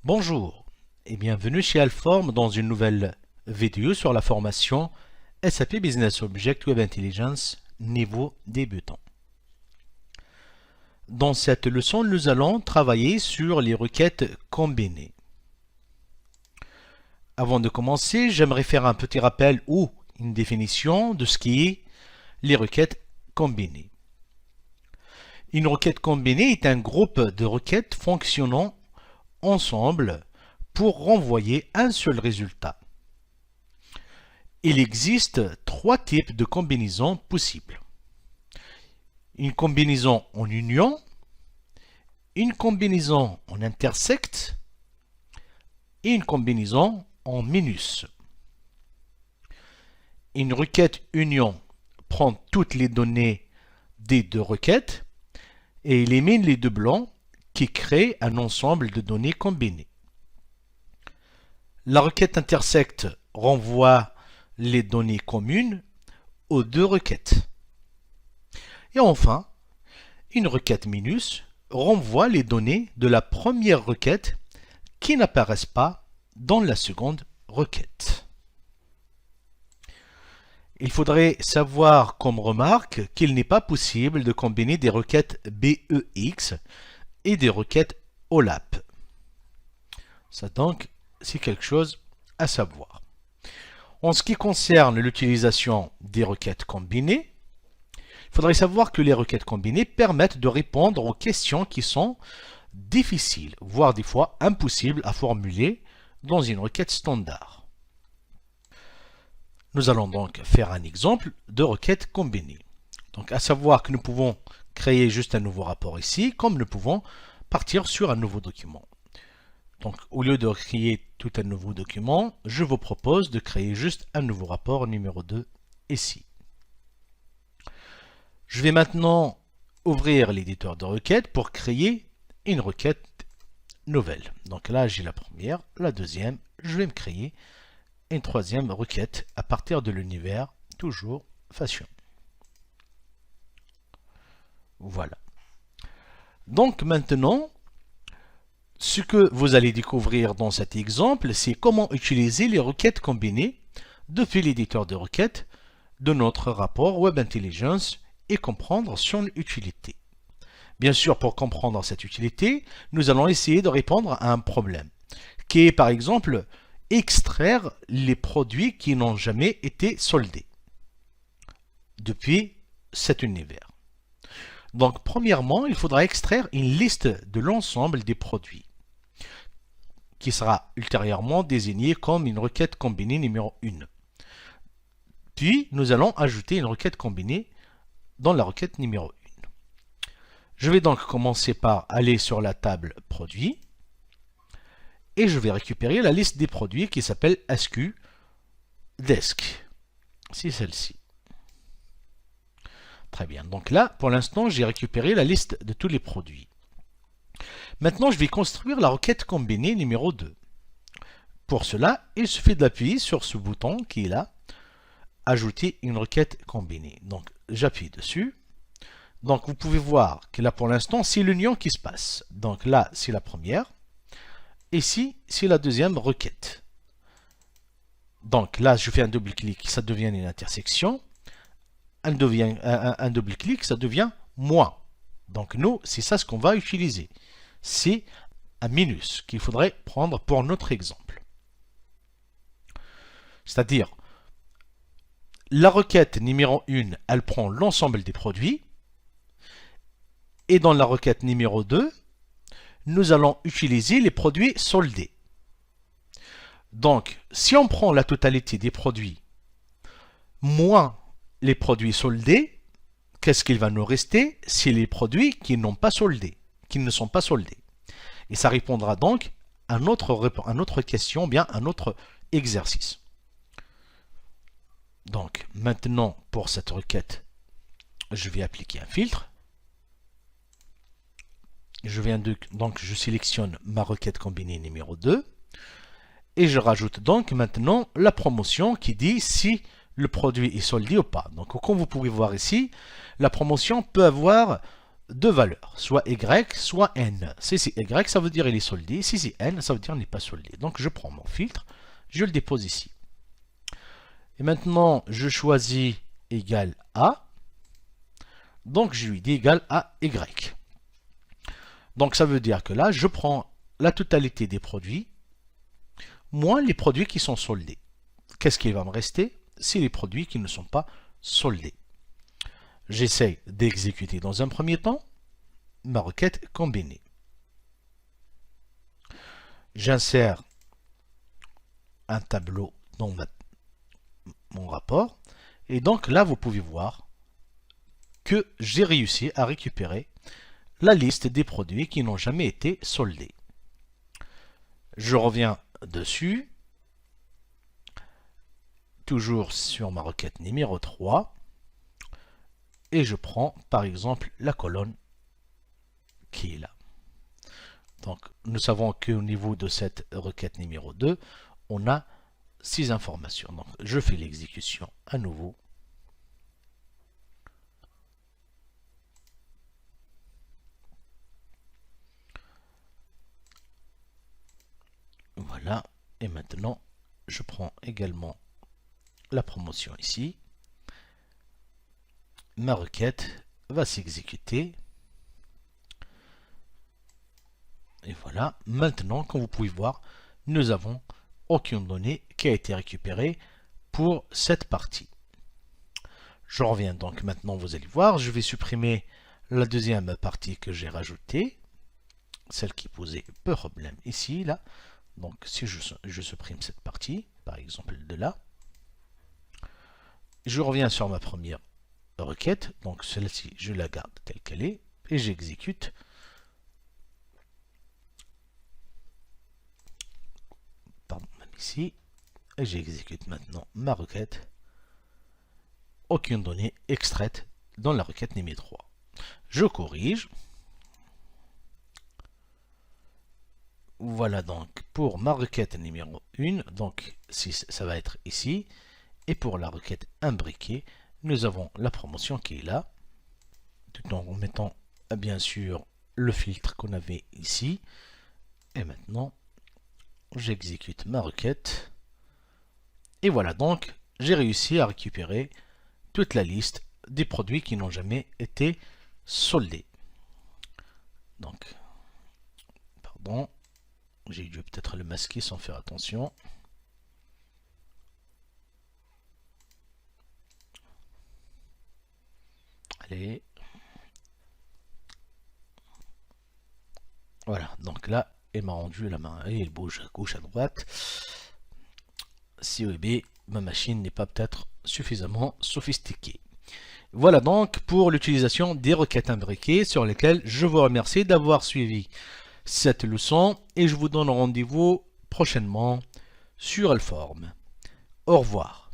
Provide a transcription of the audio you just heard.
Bonjour et bienvenue chez Alform dans une nouvelle vidéo sur la formation SAP Business Object Web Intelligence niveau débutant. Dans cette leçon, nous allons travailler sur les requêtes combinées. Avant de commencer, j'aimerais faire un petit rappel ou une définition de ce qui est les requêtes combinées. Une requête combinée est un groupe de requêtes fonctionnant ensemble pour renvoyer un seul résultat. Il existe trois types de combinaisons possibles. Une combinaison en union, une combinaison en intersect et une combinaison en minus. Une requête union prend toutes les données des deux requêtes et élimine les deux blancs qui crée un ensemble de données combinées. La requête intersect renvoie les données communes aux deux requêtes. Et enfin, une requête minus renvoie les données de la première requête qui n'apparaissent pas dans la seconde requête. Il faudrait savoir comme remarque qu'il n'est pas possible de combiner des requêtes BEX et des requêtes OLAP. Ça donc, c'est quelque chose à savoir. En ce qui concerne l'utilisation des requêtes combinées, il faudrait savoir que les requêtes combinées permettent de répondre aux questions qui sont difficiles, voire des fois impossibles à formuler dans une requête standard. Nous allons donc faire un exemple de requête combinée. Donc, à savoir que nous pouvons créer juste un nouveau rapport ici, comme nous pouvons partir sur un nouveau document. Donc, au lieu de créer tout un nouveau document, je vous propose de créer juste un nouveau rapport numéro 2 ici. Je vais maintenant ouvrir l'éditeur de requêtes pour créer une requête nouvelle. Donc là, j'ai la première, la deuxième, je vais me créer une troisième requête à partir de l'univers, toujours Fashion. Voilà. Donc maintenant, ce que vous allez découvrir dans cet exemple, c'est comment utiliser les requêtes combinées depuis l'éditeur de requêtes de notre rapport Web Intelligence et comprendre son utilité. Bien sûr, pour comprendre cette utilité, nous allons essayer de répondre à un problème, qui est par exemple extraire les produits qui n'ont jamais été soldés depuis cet univers. Donc, premièrement, il faudra extraire une liste de l'ensemble des produits, qui sera ultérieurement désignée comme une requête combinée numéro 1. Puis, nous allons ajouter une requête combinée dans la requête numéro 1. Je vais donc commencer par aller sur la table produits et je vais récupérer la liste des produits qui s'appelle SQ Desk. C'est celle-ci. Très bien. Donc là, pour l'instant, j'ai récupéré la liste de tous les produits. Maintenant, je vais construire la requête combinée numéro 2. Pour cela, il suffit d'appuyer sur ce bouton qui est là, ajouter une requête combinée. Donc, j'appuie dessus. Donc, vous pouvez voir que là, pour l'instant, c'est l'union qui se passe. Donc là, c'est la première. Ici, c'est la deuxième requête. Donc là, je fais un double-clic, ça devient une intersection. Un double-clic, ça devient moins. Donc nous, c'est ça ce qu'on va utiliser. C'est un minus qu'il faudrait prendre pour notre exemple. C'est-à-dire, la requête numéro 1, elle prend l'ensemble des produits. Et dans la requête numéro 2, nous allons utiliser les produits soldés. Donc, si on prend la totalité des produits moins les produits soldés, qu'est-ce qu'il va nous rester? C'est les produits qui n'ont pas soldé, qui ne sont pas soldés. Et ça répondra donc à notre question, bien à notre exercice. Donc, maintenant, pour cette requête, je vais appliquer un filtre. Donc, je sélectionne ma requête combinée numéro 2. Et je rajoute donc maintenant la promotion qui dit si le produit est soldé ou pas. Donc, comme vous pouvez voir ici, la promotion peut avoir deux valeurs, soit Y, soit N. Si c'est Y, ça veut dire il est soldé. Si c'est N, ça veut dire il n'est pas soldé. Donc je prends mon filtre, je le dépose ici. Et maintenant, je choisis égal à. Donc je lui dis égal à Y. Donc ça veut dire que là, je prends la totalité des produits, moins les produits qui sont soldés. Qu'est-ce qui va me rester? C'est les produits qui ne sont pas soldés. J'essaie d'exécuter dans un premier temps ma requête combinée. J'insère un tableau dans mon rapport. Et donc là, vous pouvez voir que j'ai réussi à récupérer la liste des produits qui n'ont jamais été soldés. Je reviens dessus, toujours sur ma requête numéro 3, et je prends par exemple la colonne qui est là. Donc nous savons qu'au niveau de cette requête numéro 2, on a 6 informations. Donc je fais l'exécution à nouveau. Voilà, et maintenant je prends également la promotion ici. Ma requête va s'exécuter. Et voilà, maintenant, comme vous pouvez voir, nous avons aucune donnée qui a été récupérée pour cette partie. Je reviens donc maintenant, vous allez voir, je vais supprimer la deuxième partie que j'ai rajoutée, celle qui posait problème ici, là. Donc si je supprime cette partie, par exemple de là, je reviens sur ma première requête, donc celle-ci, je la garde telle qu'elle est, et j'exécute. Pardon, même ici, et j'exécute maintenant ma requête. Aucune donnée extraite dans la requête numéro 3. Je corrige. Voilà donc pour ma requête numéro 1, donc ça va être ici. Et pour la requête imbriquée, nous avons la promotion qui est là, tout en mettant bien sûr le filtre qu'on avait ici. Et maintenant, j'exécute ma requête. Et voilà donc, j'ai réussi à récupérer toute la liste des produits qui n'ont jamais été soldés. Donc, pardon, j'ai dû peut-être le masquer sans faire attention. Allez. Voilà, donc là, il m'a rendu la main, et il bouge à gauche, à droite. COB, ma machine n'est pas peut-être suffisamment sophistiquée. Voilà donc pour l'utilisation des requêtes imbriquées sur lesquelles je vous remercie d'avoir suivi cette leçon et je vous donne rendez-vous prochainement sur Alform. Au revoir.